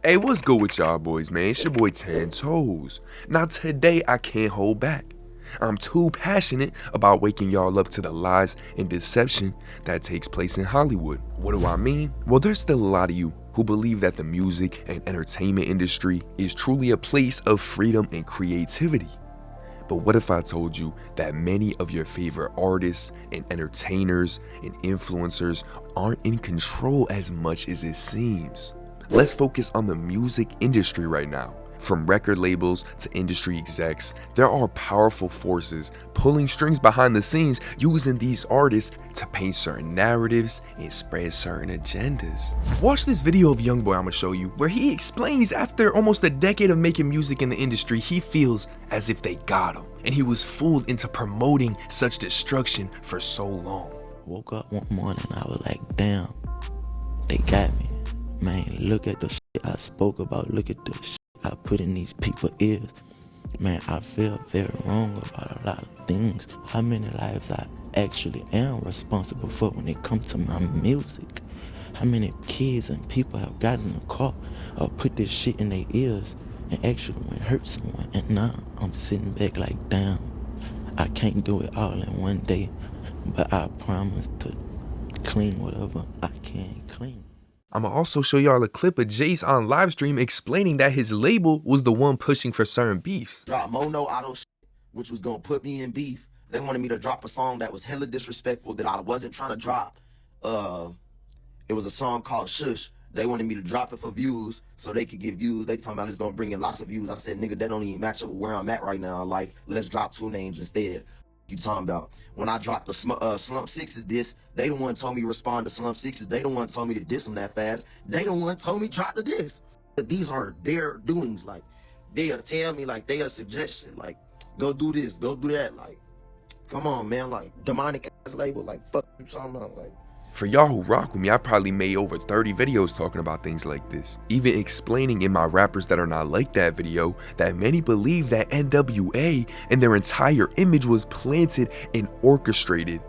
Hey, what's good with y'all boys, man? It's your boy 10 Toes. Now today I can't hold back. I'm too passionate about waking y'all up to the lies and deception that takes place in Hollywood. What do I mean? Well, there's still a lot of you who believe that the music and entertainment industry is truly a place of freedom and creativity. But what if I told you that many of your favorite artists and entertainers and influencers aren't in control as much as it seems? Let's focus on the music industry right now. From record labels to industry execs, there are powerful forces pulling strings behind the scenes, using these artists to paint certain narratives and spread certain agendas. Watch this video of Youngboy I'ma show you, where he explains after almost a decade of making music in the industry, he feels as if they got him, and he was fooled into promoting such destruction for so long. Woke up one morning, I was like, damn, they got me. Man, look at the shit I spoke about. Look at the shit I put in these people's ears. Man, I feel very wrong about a lot of things. How many lives I actually am responsible for when it comes to my music. How many kids and people have gotten in a car or put this shit in their ears and actually went hurt someone. And now I'm sitting back like, damn, I can't do it all in one day. But I promise to clean whatever I can clean. I'ma also show y'all a clip of Jace on livestream explaining that his label was the one pushing for certain beefs. Drop Mono Auto shit, which was gonna put me in beef. They wanted me to drop a song that was hella disrespectful that I wasn't trying to drop. It was a song called Shush. They wanted me to drop it for views so they could get views. They talking about it's gonna bring in lots of views. I said, nigga, that don't even match up with where I'm at right now in life. Let's drop two names instead. You talking about when I dropped the Slump Sixes diss, they the one told me respond to Slump Sixes. They the one told me to diss them that fast. They the one told me drop the diss. But these are their doings. Like, they'll tell me, like, they a suggestion, like, go do this, go do that. Like, come on, man. Like, demonic ass label. Like, fuck you talking about. Like, for y'all who rock with me, I probably made over 30 videos talking about things like this. Even explaining in my Rappers That Are Not Like That video that many believe that NWA and their entire image was planted and orchestrated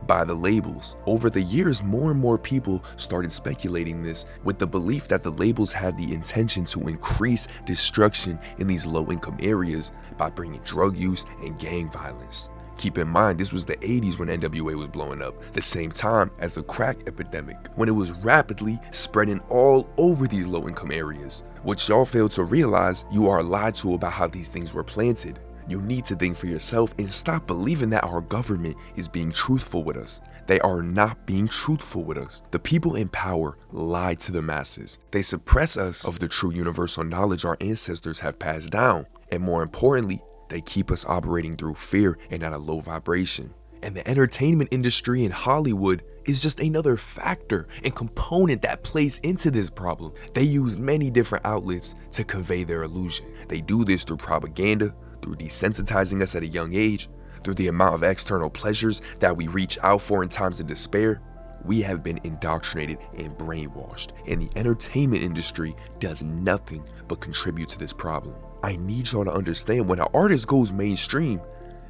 by the labels. Over the years, more and more people started speculating this with the belief that the labels had the intention to increase destruction in these low-income areas by bringing drug use and gang violence. Keep in mind, this was the 80s when NWA was blowing up, the same time as the crack epidemic, when it was rapidly spreading all over these low-income areas. What y'all fail to realize, you are lied to about how these things were planted. You need to think for yourself and stop believing that our government is being truthful with us. They are not being truthful with us. The people in power lie to the masses. They suppress us of the true universal knowledge our ancestors have passed down. And more importantly, they keep us operating through fear and at a low vibration. And the entertainment industry in Hollywood is just another factor and component that plays into this problem. They use many different outlets to convey their illusion. They do this through propaganda, through desensitizing us at a young age, through the amount of external pleasures that we reach out for in times of despair. We have been indoctrinated and brainwashed, and the entertainment industry does nothing but contribute to this problem. I need y'all to understand, when an artist goes mainstream,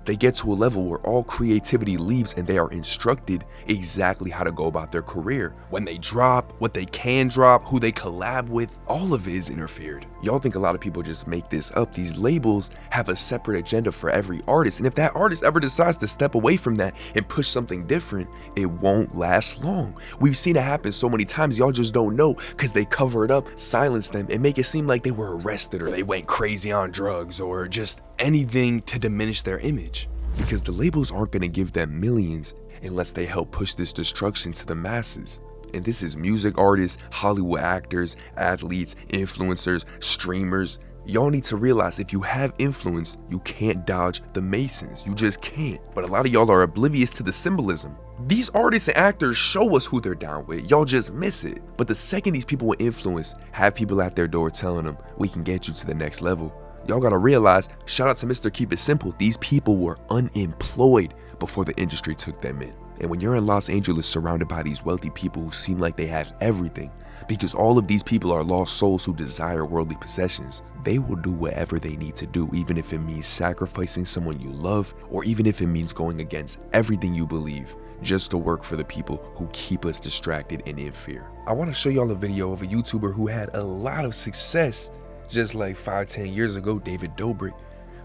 they get to a level where all creativity leaves and they are instructed exactly how to go about their career. When they drop, what they can drop, who they collab with, all of it is interfered. Y'all think a lot of people just make this up. These labels have a separate agenda for every artist, and if that artist ever decides to step away from that and push something different, it won't last long. We've seen it happen so many times, y'all just don't know because they cover it up, silence them, and make it seem like they were arrested or they went crazy on drugs or just anything to diminish their image. Because the labels aren't going to give them millions unless they help push this destruction to the masses. And this is music artists, Hollywood actors, athletes, influencers, streamers. Y'all need to realize, if you have influence, you can't dodge the Masons. You just can't. But a lot of y'all are oblivious to the symbolism. These artists and actors show us who they're down with. Y'all just miss it. But the second these people with influence have people at their door telling them, we can get you to the next level, y'all gotta realize, shout out to Mr. Keep It Simple, these people were unemployed before the industry took them in. And when you're in Los Angeles surrounded by these wealthy people who seem like they have everything, because all of these people are lost souls who desire worldly possessions, they will do whatever they need to do, even if it means sacrificing someone you love, or even if it means going against everything you believe, just to work for the people who keep us distracted and in fear. I want to show y'all a video of a YouTuber who had a lot of success just like 5-10 years ago, David Dobrik,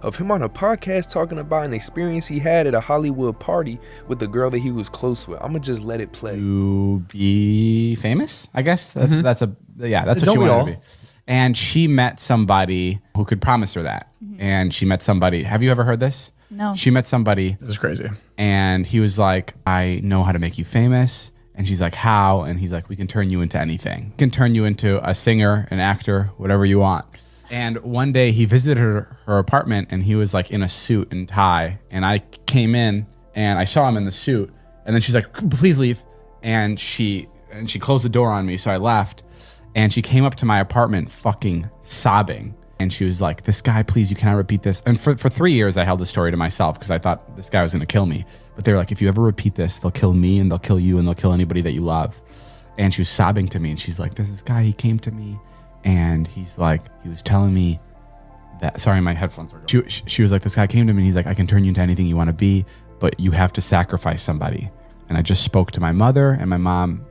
of him on a podcast talking about an experience he had at a Hollywood party with the girl that he was close with. I'm gonna just let it play. To be famous, I guess that's what she wanted to be. And she met somebody who could promise her that. And she met somebody. Have you ever heard this? No. She met somebody. This is crazy. And he was like, I know how to make you famous. And she's like, how? And he's like, we can turn you into anything. We can turn you into a singer, an actor, whatever you want. And one day he visited her apartment, and he was like in a suit and tie. And I came in and I saw him in the suit. And then she's like, please leave. And she closed the door on me. So I left. And she came up to my apartment fucking sobbing. And she was like, this guy, please, you cannot repeat this. And for 3 years, I held the story to myself because I thought this guy was going to kill me. But they were like, if you ever repeat this, they'll kill me and they'll kill you and they'll kill anybody that you love. And she was sobbing to me. And she's like, there's this guy, he came to me. And he's like, he was telling me that, sorry, my headphones were going. She was like, this guy came to me and he's like, I can turn you into anything you want to be, but you have to sacrifice somebody. And I just spoke to my mother, and my mom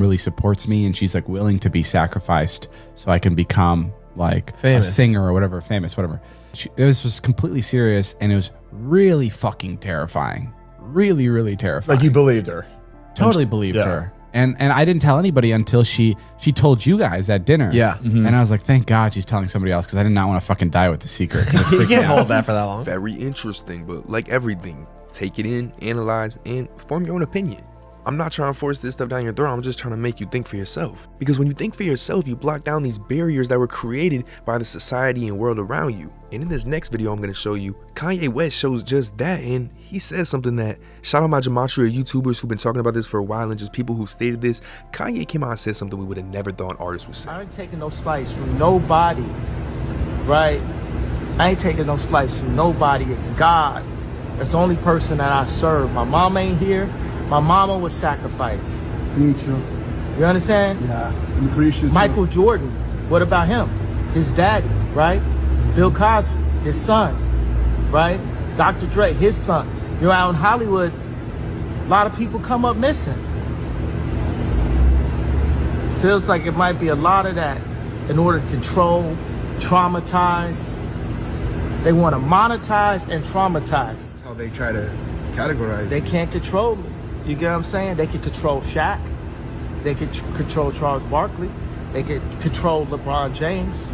really supports me, and she's like willing to be sacrificed so I can become like famous. A singer or whatever, famous, whatever. This was completely serious, and it was really fucking terrifying. Really, really terrifying. Like, you believed her. Totally believed her. And I didn't tell anybody until she told you guys at dinner. Yeah. And I was like, thank God she's telling somebody else, because I did not want to fucking die with the secret. You can't hold that for that long. Very interesting, but like everything, take it in, analyze, and form your own opinion. I'm not trying to force this stuff down your throat. I'm just trying to make you think for yourself. Because when you think for yourself, you block down these barriers that were created by the society and world around you. And in this next video I'm going to show you, Kanye West shows just that. And he says something that, shout out my gematria of YouTubers who've been talking about this for a while and just people who stated this. Kanye came out and said something we would have never thought an artist would say. I ain't taking no slice from nobody, right? I ain't taking no slice from nobody. It's God. That's the only person that I serve. My mom ain't here. My mama was sacrificed. Mutual. You understand? Yeah. I'm appreciative. Michael Jordan, what about him? His daddy, right? Bill Cosby, his son, right? Dr. Dre, his son. You're out in Hollywood, a lot of people come up missing. Feels like it might be a lot of that in order to control, traumatize. They want to monetize and traumatize. That's how they try to categorize. They can't control me. You get what I'm saying? They can control Shaq. They can control Charles Barkley. They can control LeBron James.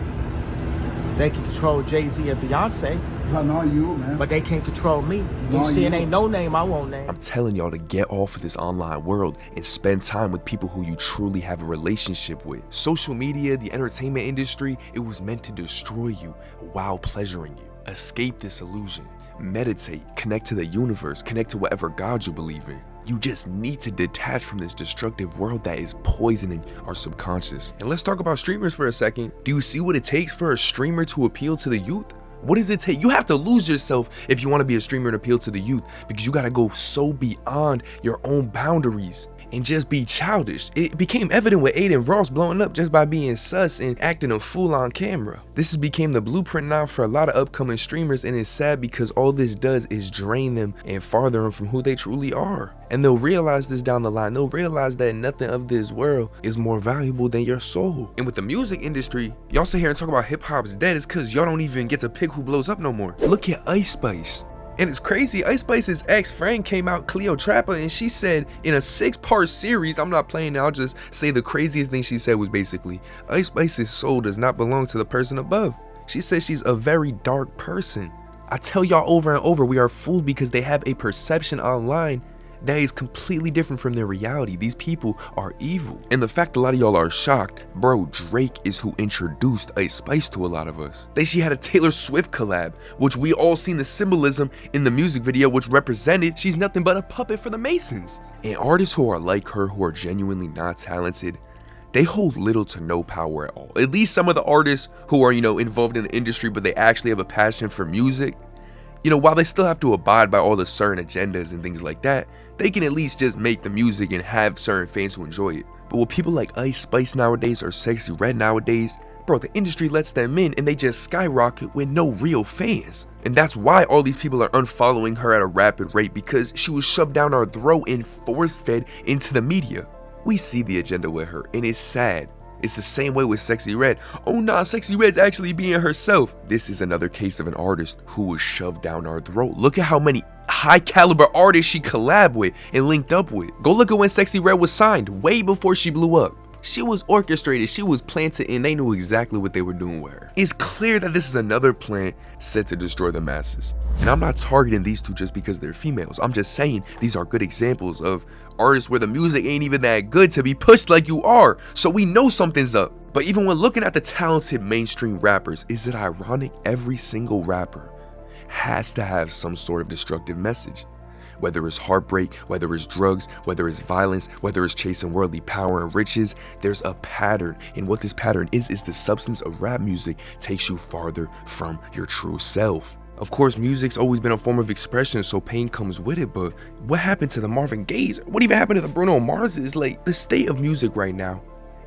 They can control Jay-Z and Beyonce. But not you, man. But they can't control me. You Not see, it you. ain't no name I won't name. I'm telling y'all to get off of this online world and spend time with people who you truly have a relationship with. Social media, the entertainment industry, it was meant to destroy you while pleasuring you. Escape this illusion. Meditate, connect to the universe, connect to whatever God you believe in. You just need to detach from this destructive world that is poisoning our subconscious. And let's talk about streamers for a second. Do you see what it takes for a streamer to appeal to the youth? What does it take? You have to lose yourself if you want to be a streamer and appeal to the youth, because you got to go so beyond your own boundaries and just be childish. It became evident with Aiden Ross blowing up just by being sus and acting a fool on camera. This has became the blueprint now for a lot of upcoming streamers, and it's sad because all this does is drain them and farther them from who they truly are. And they'll realize this down the line. They'll realize that nothing of this world is more valuable than your soul. And with the music industry, y'all sit here and talk about hip hop's dead. It's because y'all don't even get to pick who blows up no more. Look at Ice Spice. And it's crazy, Ice Spice's ex-friend came out, Cleotrapa, and she said in a 6-part series, I'm not playing now, I'll just say the craziest thing she said was basically, Ice Spice's soul does not belong to the person above. She says she's a very dark person. I tell y'all over and over, we are fooled because they have a perception online that is completely different from their reality. These people are evil. And the fact a lot of y'all are shocked, bro, Drake is who introduced Ice Spice to a lot of us. She had a Taylor Swift collab, which we all seen the symbolism in the music video, which represented she's nothing but a puppet for the Masons. And artists who are like her, who are genuinely not talented, they hold little to no power at all. At least some of the artists who are, involved in the industry, but they actually have a passion for music, while they still have to abide by all the certain agendas and things like that, they can at least just make the music and have certain fans who enjoy it. But with people like Ice Spice nowadays or Sexy Red nowadays, Bro, the industry lets them in and they just skyrocket with no real fans. And that's why all these people are unfollowing her at a rapid rate, because she was shoved down our throat and force-fed into the media. We see the agenda with her, and it's sad. It's the same way with Sexy Red. Oh nah, Sexy Red's actually being herself. This is another case of an artist who was shoved down our throat. Look at how many high caliber artists she collabed with and linked up with. Go look at when Sexy Red was signed, way before she blew up. She was orchestrated, she was planted, and they knew exactly what they were doing with her. It's clear that this is another plan set to destroy the masses. And I'm not targeting these two just because they're females. I'm just saying these are good examples of artists where the music ain't even that good to be pushed like you are. So we know something's up. But even when looking at the talented mainstream rappers, is it ironic every single rapper has to have some sort of destructive message? Whether it's heartbreak, whether it's drugs, whether it's violence, whether it's chasing worldly power and riches, there's a pattern. And what this pattern is the substance of rap music takes you farther from your true self. Of course, music's always been a form of expression, so pain comes with it, but what happened to the Marvin Gayes? What even happened to the Bruno Marses? Like, the state of music right now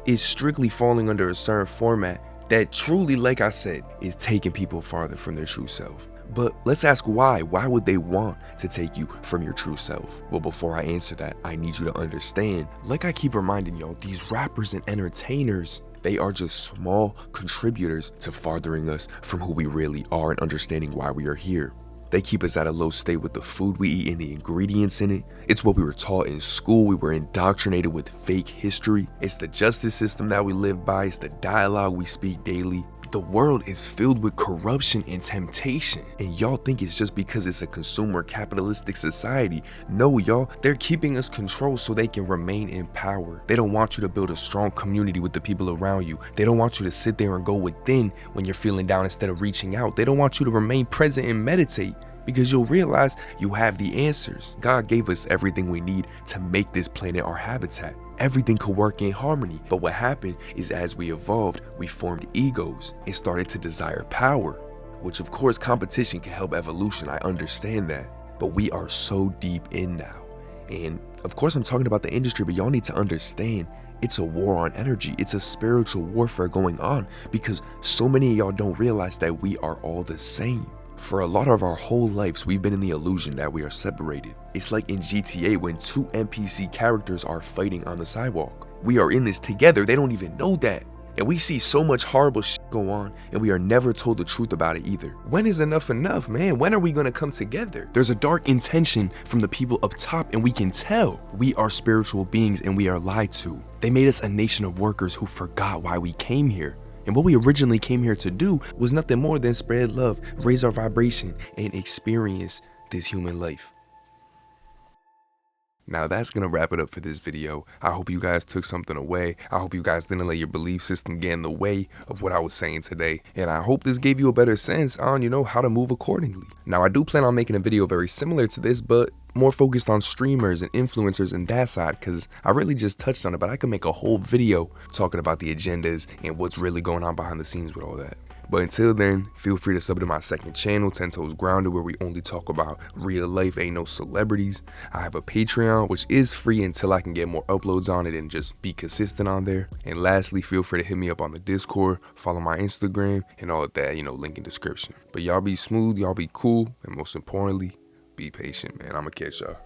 is strictly falling under a certain format that truly, like I said, is taking people farther from their true self. But let's ask why. Why would they want to take you from your true self? Well, before I answer that, I need you to understand, like I keep reminding y'all, these rappers and entertainers, they are just small contributors to farthering us from who we really are and understanding why we are here. They keep us at a low state with the food we eat and the ingredients in it. It's what we were taught in school. We were indoctrinated with fake history. It's the justice system that we live by. It's the dialogue we speak daily. The world is filled with corruption and temptation, and y'all think it's just because it's a consumer capitalistic society. No, y'all, they're keeping us controlled so they can remain in power. They don't want you to build a strong community with the people around you. They don't want you to sit there and go within when you're feeling down instead of reaching out. They don't want you to remain present and meditate, because you'll realize you have the answers. God gave us everything we need to make this planet our habitat. Everything could work in harmony, but what happened is as we evolved, we formed egos and started to desire power, which of course competition can help evolution, I understand that, but we are so deep in now. And of course I'm talking about the industry, but y'all need to understand it's a war on energy. It's a spiritual warfare going on, because so many of y'all don't realize that we are all the same. For a lot of our whole lives, we've been in the illusion that we are separated. It's like in GTA when two NPC characters are fighting on the sidewalk. We are in this together, they don't even know that. And we see so much horrible shit go on, and we are never told the truth about it either. When is enough enough, man? When are we gonna come together? There's a dark intention from the people up top, and we can tell. We are spiritual beings and we are lied to. They made us a nation of workers who forgot why we came here. And what we originally came here to do was nothing more than spread love, raise our vibration, and experience this human life. Now that's gonna wrap it up for this video. I hope you guys took something away. I hope you guys didn't let your belief system get in the way of what I was saying today. And I hope this gave you a better sense on, how to move accordingly. Now I do plan on making a video very similar to this, but more focused on streamers and influencers and that side, because I really just touched on it, but I could make a whole video talking about the agendas and what's really going on behind the scenes with all that. But until then, feel free to sub to my second channel, 10 Toes Grounded, where we only talk about real life, ain't no celebrities. I have a Patreon, which is free until I can get more uploads on it and just be consistent on there. And lastly, feel free to hit me up on the Discord, follow my Instagram, and all of that, link in description. But y'all be smooth, y'all be cool, and most importantly, be patient, man. I'ma catch y'all.